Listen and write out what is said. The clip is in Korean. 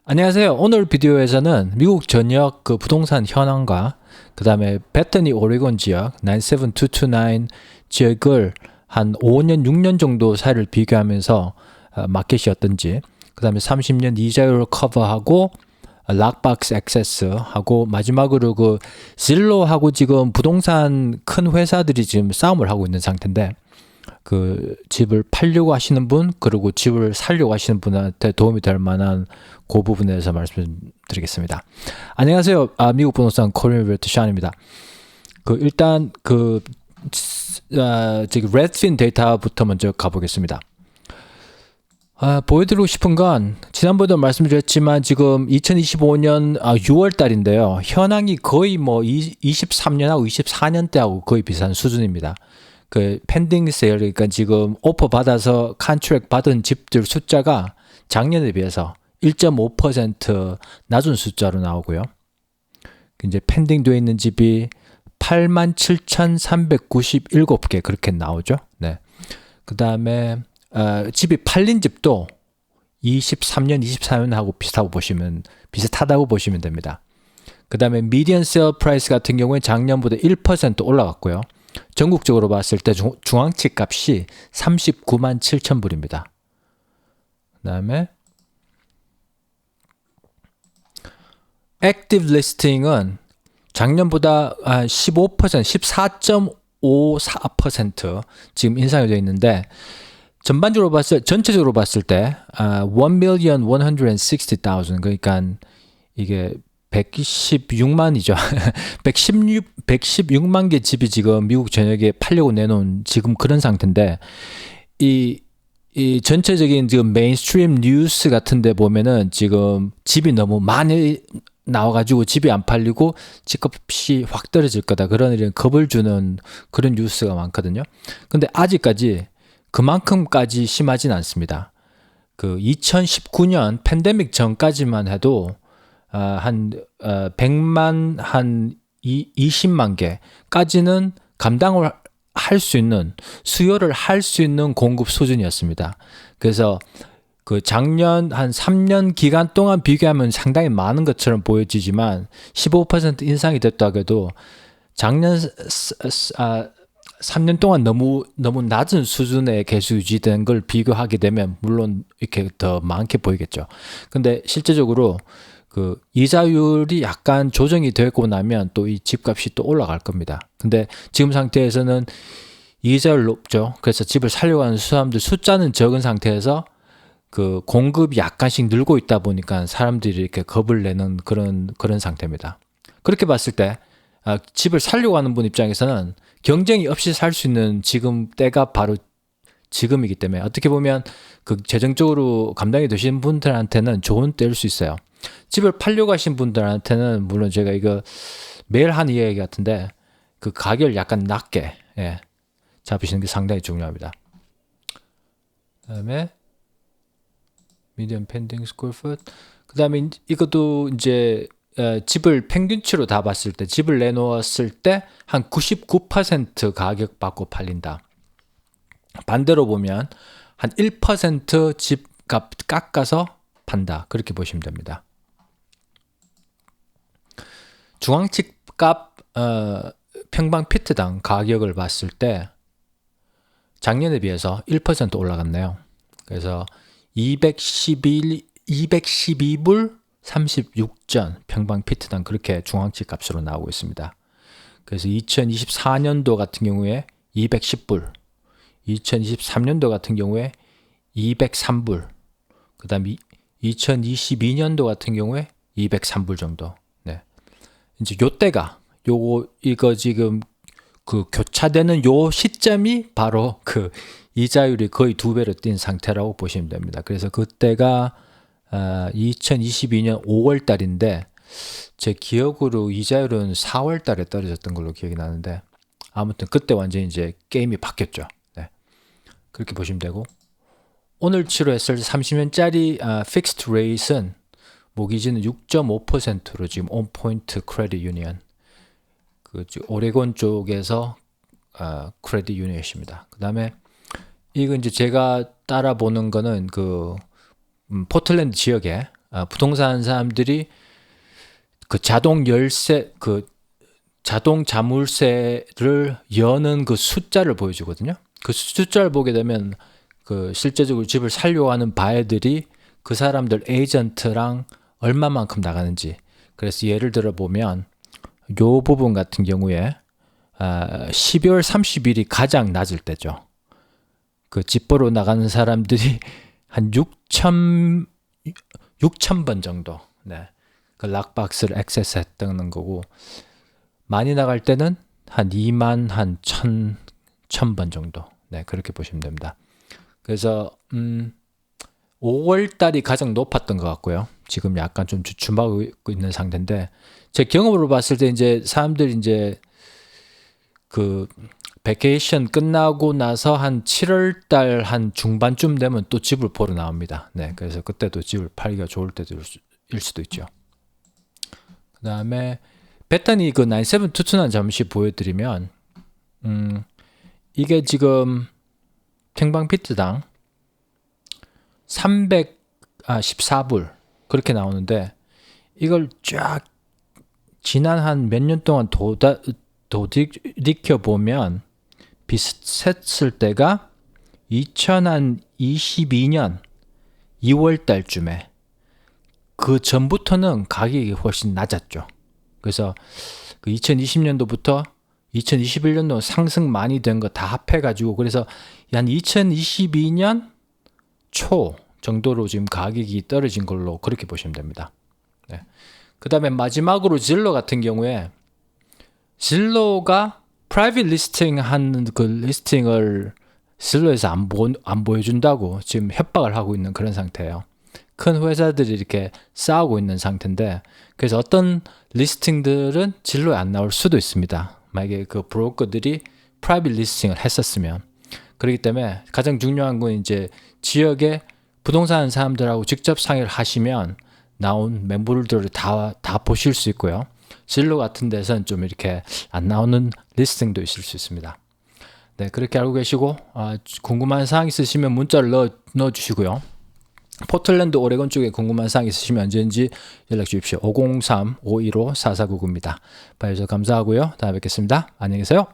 안녕하세요. 오늘 비디오에서는 미국 전역 그 부동산 현황과 그 다음에 베터니 오레곤 지역 97229 지역을 한 5년, 6년 정도 사이를 비교하면서 마켓이 어떤지, 그 다음에 30년 이자율을 커버하고 락박스 액세스하고 마지막으로 그 질로하고 지금 부동산 큰 회사들이 지금 싸움을 하고 있는 상태인데, 그 집을 팔려고 하시는 분 그리고 집을 살려고 하시는 분한테 도움이 될 만한 그 부분에 대해서 말씀드리겠습니다. 안녕하세요. 미국 부동산 코리안 리얼터 샤입니다. 일단 지금 레드핀 데이터부터 먼저 가보겠습니다. 보여드리고 싶은 건 지난번에도 말씀드렸지만 지금 2025년 6월 달인데요. 현황이 거의 뭐 23년하고 24년 때하고 거의 비슷한 수준입니다. 그 펜딩 세일, 그러니까 지금 오퍼 받아서 컨트랙 받은 집들 숫자가 작년에 비해서 1.5% 낮은 숫자로 나오고요. 이제 펜딩 되어 있는 집이 87,397개 그렇게 나오죠. 네. 그 다음에 집이 팔린 집도 23년, 24년하고 비슷하다고 보시면 됩니다. 그 다음에 미디언 세일 프라이스 같은 경우에 작년보다 1% 올라갔고요. 전국적으로 봤을 때 중앙치 값이 39만 7천 불입니다. 그 다음에 액티브 리스팅은 작년보다 15%, 14.54% 지금 인상이 되어 있는데, 전체적으로 봤을 때 1,160,000, 그러니까 이게 116만이죠. 116만 개 집이 지금 미국 전역에 팔려고 내놓은 지금 그런 상태인데, 이 전체적인 지금 메인스트림 뉴스 같은 데 보면은 지금 집이 너무 많이 나와가지고 집이 안 팔리고 집값이 확 떨어질 거다, 그런 이런 겁을 주는 그런 뉴스가 많거든요. 근데 아직까지 그만큼까지 심하진 않습니다. 2019년 팬데믹 전까지만 해도 한 100만, 한 20만 개까지는 감당을 할 수 있는, 수요를 할 수 있는 공급 수준이었습니다. 그래서 작년 한 3년 기간 동안 비교하면 상당히 많은 것처럼 보여지지만 15% 인상이 됐다고 해도 작년 3년 동안 너무 낮은 수준에 계속 유지된 걸 비교하게 되면 물론 이렇게 더 많게 보이겠죠. 근데 실제적으로 이자율이 약간 조정이 되고 나면 또 이 집값이 또 올라갈 겁니다. 근데 지금 상태에서는 이자율 높죠. 그래서 집을 살려고 하는 사람들 숫자는 적은 상태에서 공급이 약간씩 늘고 있다 보니까 사람들이 이렇게 겁을 내는 그런 상태입니다. 그렇게 봤을 때 집을 살려고 하는 분 입장에서는 경쟁이 없이 살 수 있는 지금 때가 바로 지금이기 때문에, 어떻게 보면 재정적으로 감당이 되시는 분들한테는 좋은 때일 수 있어요. 집을 팔려고 하신 분들한테는 물론 제가 이거 매일 하는 이야기 같은데, 가격을 약간 낮게 잡으시는 게 상당히 중요합니다. 그 다음에 median pending square foot, 그 다음에 이것도 이제 집을 평균치로 다 봤을 때, 집을 내놓았을 때 한 99% 가격 받고 팔린다. 반대로 보면 한 1% 집값 깎아서 판다, 그렇게 보시면 됩니다. 중앙집값 평방 피트당 가격을 봤을 때 작년에 비해서 1% 올라갔네요. 그래서 212불 36전 평방 피트당, 그렇게 중앙집 값으로 나오고 있습니다. 그래서 2024년도 같은 경우에 210불, 2023년도 같은 경우에 203불, 그 다음 2022년도 같은 경우에 203불 정도. 네. 이제 요때가 이거 지금 교차되는 요 시점이 바로 이자율이 거의 2배로 뛴 상태라고 보시면 됩니다. 그래서 그때가 2022년 5월 달인데, 제 기억으로 이자율은 4월 달에 떨어졌던 걸로 기억이 나는데, 아무튼 그때 완전히 이제 게임이 바뀌었죠. 네. 그렇게 보시면 되고, 오늘치로 했을 때 30년짜리 픽스드 레이트는 모기지는 6.5%로 지금 온포인트 크레딧 유니언, 오레곤 쪽에서 크레딧 유니언입니다. 그 다음에 이건 이제 제가 따라보는 거는 포틀랜드 지역에 부동산 사람들이 그 자동 열쇠, 그 자동 자물쇠를 여는 그 숫자를 보여주거든요. 그 숫자를 보게 되면 그 실제적으로 집을 살려고 하는 바이어들이 그 사람들 에이전트랑 얼마만큼 나가는지. 그래서 예를 들어 보면 요 부분 같은 경우에 12월 30일이 가장 낮을 때죠. 그 집 보러 나가는 사람들이 한 6,000번 정도, 네, 그 락박스를 액세스했다는 거고, 많이 나갈 때는 한 2만 한 1,000번 정도, 네, 그렇게 보시면 됩니다. 그래서 5월 달이 가장 높았던 것 같고요. 지금 약간 좀 주춤하고 있는 상태인데, 제 경험으로 봤을 때 이제 사람들이 이제 그 베케이션 끝나고 나서 한 7월 달 한 중반쯤 되면 또 집을 보러 나옵니다. 네, 그래서 그때도 집을 팔기가 좋을 때일 수도 있죠. 그 다음에 베타니 그 9722는 잠시 보여드리면, 이게 지금 평방피트당 314불 그렇게 나오는데, 이걸 쫙 지난 한 몇 년 동안 도디켜 보면 비슷했을 때가 2022년 2월 달쯤에, 그 전부터는 가격이 훨씬 낮았죠. 그래서 그 2020년도부터 2021년도 상승 많이 된 거 다 합해가지고, 그래서 한 2022년 초 정도로 지금 가격이 떨어진 걸로 그렇게 보시면 됩니다. 네. 그 다음에 마지막으로 질로 같은 경우에, 질로가 프라이빗 리스팅 한 그 리스팅을 질로에서 안 보여준다고 지금 협박을 하고 있는 그런 상태예요. 큰 회사들이 이렇게 싸우고 있는 상태인데, 그래서 어떤 리스팅들은 질로에 안 나올 수도 있습니다. 만약에 그 브로커들이 프라이빗 리스팅을 했었으면. 그렇기 때문에 가장 중요한 건 이제 지역에 부동산 사람들하고 직접 상의를 하시면 나온 매물들을 다 보실 수 있고요. 진로 같은 데서는 좀 이렇게 안 나오는 리스팅도 있을 수 있습니다. 네, 그렇게 알고 계시고, 궁금한 사항 있으시면 문자를 넣어 주시고요. 포틀랜드 오레곤 쪽에 궁금한 사항 있으시면 언제든지 연락 주십시오. 503-515-4499입니다. 봐주셔서 감사하고요. 다음에 뵙겠습니다. 안녕히 계세요.